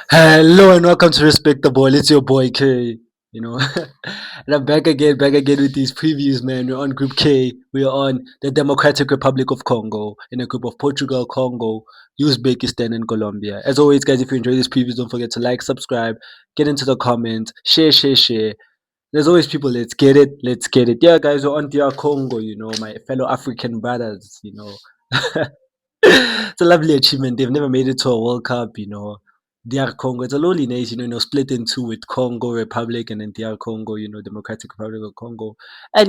Hello and welcome to Respectable. It's your boy K. You know, and I'm back again with these previews, man. We're on Group K. We're on the Democratic Republic of Congo, in a group of Portugal, Congo, Uzbekistan, and Colombia. As always, guys, if you enjoy these previews, don't forget to like, subscribe, get into the comments, share. There's always people. Let's get it. Let's get it. Yeah, guys, we're on DR Congo. My fellow African brothers. It's a lovely achievement. They've never made it to a World Cup. DR Congo. It's a lonely nation. Split in two with Congo Republic and then DR Congo. Democratic Republic of Congo. And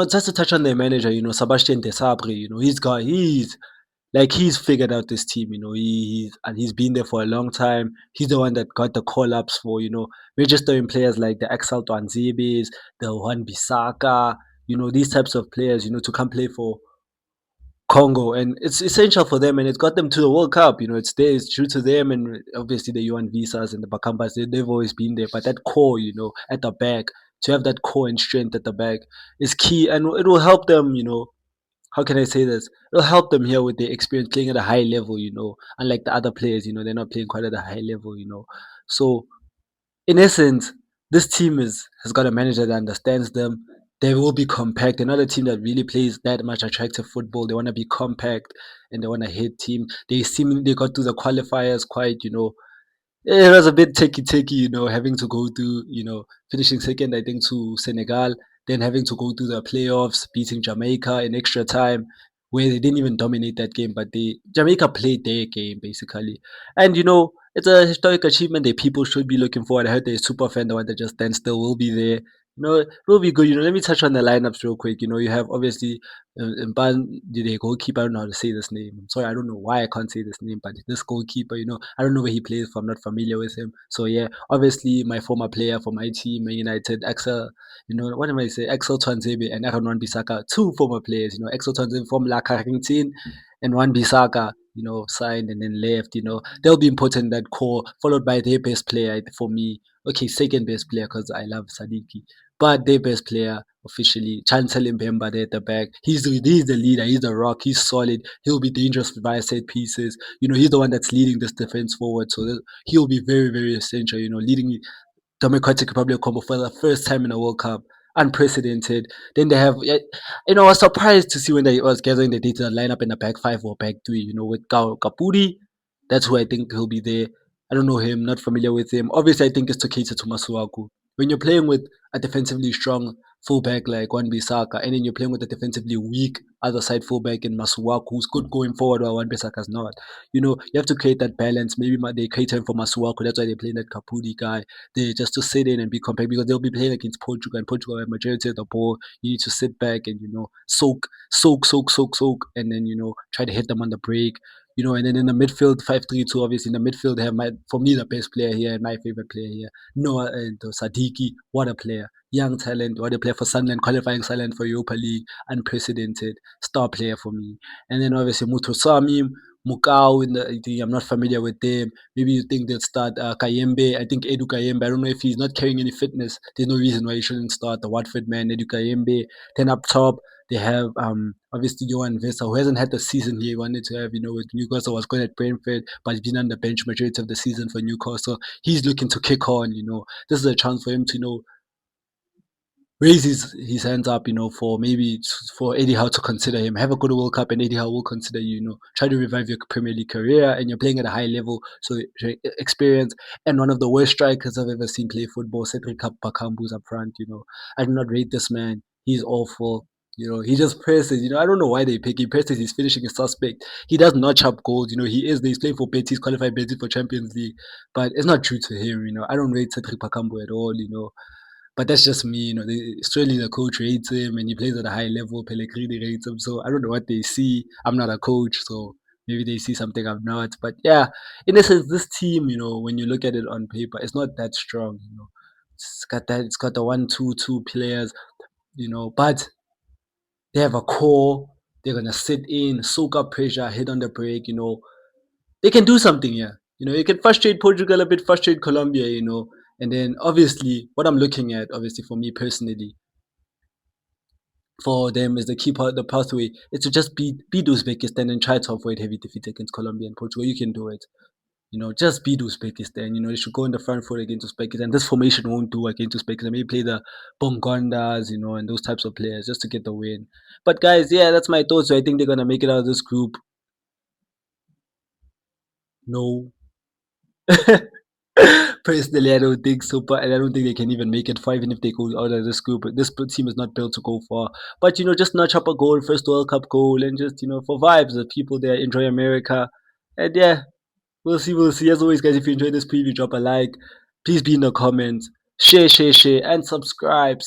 just to touch on their manager. Sebastian Desabre. He's figured out this team. He's been there for a long time. He's the one that got the call ups for registering players like the Axel Twanzibes, the Juan Bisaka. These types of players. To come play for Congo, and it's essential for them, and it's got them to the World Cup. It's there, it's true to them, and obviously the UN visas and the Bakambas, they've always been there. But that core, at the back, to have that core and strength at the back is key, and it will help them. How can I say this? It'll help them here with their experience playing at a high level. Unlike the other players, they're not playing quite at a high level. So in essence, this team has got a manager that understands them. They will be compact. They're not a team that really plays that much attractive football. They want to be compact and they want to hit team. They got through the qualifiers quite, it was a bit tricky, having to go through, finishing second, I think, to Senegal, then having to go through the playoffs, beating Jamaica in extra time, where they didn't even dominate that game, but Jamaica played their game basically, and it's a historic achievement that people should be looking forward. I heard the super fan, the one that just stands still, will be there. It will be good. Let me touch on the lineups real quick. You have obviously Mpan, the goalkeeper. I don't know how to say this name. I'm sorry, I don't know why I can't say this name, but this goalkeeper, I don't know where he plays. If I'm not familiar with him, so yeah, obviously my former player for my team, Man United, Axel. What am I saying? Axel Twanzebe and Aaron Wan Bissaka, two former players. Axel Twanzebe from La Carrington and Wan Bissaka. Signed and then left. They'll be important in that core, followed by their best player for me. Okay, second best player because I love Sadiki. But their best player officially, Chancellor Mbemba there at the back. He's the leader. He's the rock. He's solid. He'll be dangerous via set pieces. He's the one that's leading this defense forward. So he'll be very, very essential. Leading Democratic Republic of Congo for the first time in a World Cup. Unprecedented. Then they have, I was surprised to see when they was gathering the data lineup in the back five or back three. With Kapuri, that's who I think he'll be there. I don't know him, not familiar with him. Obviously, I think it's to cater to Masuaku. When you're playing with a defensively strong fullback like Wan Bissaka, and then you're playing with a defensively weak other side fullback in Masuaku, who's good going forward while Wan Bissaka's not. You have to create that balance. Maybe they cater him for Masuaku. That's why they're playing that Kapudi guy. They just to sit in and be compact because they'll be playing against Portugal, and Portugal have majority of the ball. You need to sit back and soak, and then try to hit them on the break. And then in the midfield, 5-3-2. Obviously, in the midfield, they have for me the best player here and my favorite player here, Noah and Sadiki. What a player! Young talent. What a player for Sunderland, qualifying Sunderland for Europa League, unprecedented star player for me. And then obviously Mutosami, Mukau. I'm not familiar with them. Maybe you think they'll start Kayembe. I think Edu Kayembe. I don't know if he's not carrying any fitness. There's no reason why he shouldn't start the Watford man, Edu Kayembe. Then up top, they have obviously Johan Vesa, who hasn't had the season he wanted to have. With Newcastle, was good at Brentford, but he's been on the bench majority of the season for Newcastle. He's looking to kick on. This is a chance for him to raise his hands up, for maybe for Eddie Howe to consider him. Have a good World Cup, and Eddie Howe will consider you. Try to revive your Premier League career, and you're playing at a high level, so experience. And one of the worst strikers I've ever seen play football, Cedric Bakambu's up front. I do not rate this man. He's awful. He just presses. I don't know why they pick him. Presses. He's finishing a suspect. He does notch up goals. He's playing for Betis, qualified Betis for Champions League, but it's not true to him. I don't rate Cedric Bakambu at all. But that's just me. Surely the coach rates him and he plays at a high level. Pellegrini rates him. So I don't know what they see. I'm not a coach, so maybe they see something I'm not. But yeah, in essence, this team, when you look at it on paper, it's not that strong. It's got the 1-2-2 players, but they have a core. They're gonna sit in, soak up pressure, hit on the break. They can do something here. You can frustrate Portugal a bit, frustrate Colombia. And then obviously, what I'm looking at, obviously for me personally, for them is the key part, the pathway is to just beat Uzbekistan and try to avoid heavy defeat against Colombia and Portugal. You can do it. Just beat Uzbekistan. They should go in the front foot against Uzbekistan. This formation won't do against Uzbekistan. Maybe play the Bongondas, and those types of players just to get the win. But guys, yeah, that's my thoughts. So I think they're gonna make it out of this group. No. Personally, I don't think so, but I don't think they can even make it far, even if they go out of this group. This team is not built to go far. But just notch up a goal, first World Cup goal, and just for vibes, the people there enjoy America, and yeah, we'll see, we'll see. As always, guys, if you enjoyed this preview, drop a like. Please be in the comments, share, and subscribe,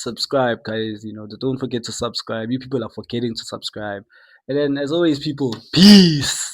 guys. Don't forget to subscribe. You people are forgetting to subscribe, and then as always, people, peace.